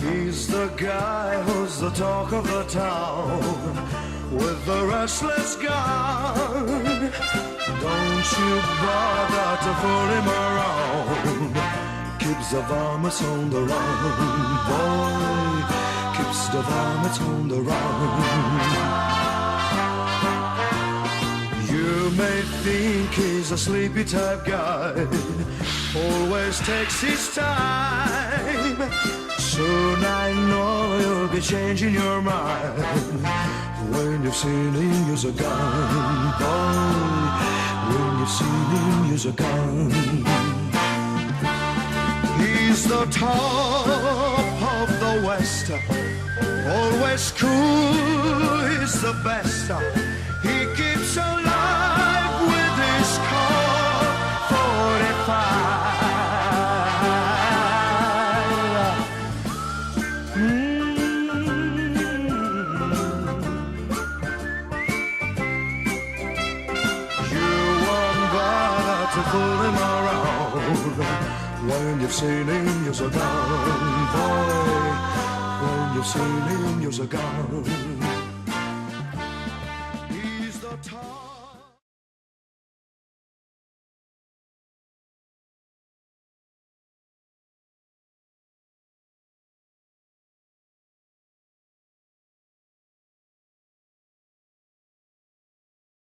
He's the guy who's the talk of the town with the restless gun. Don't you bother to fool him around. Keeps the varmints on the run, boy. Keeps the varmints on the run. You may think he's a sleepy type guy, always takes his time. Soon I know you'll be changing your mind when you've seen him use a gun, boy. When you've seen him use a gun. He's the top of the West, always cool, he's the best. He keeps alive with his Colt 45. To fool him around when you've seen him use a gun, boy. When you've seen him use a gun.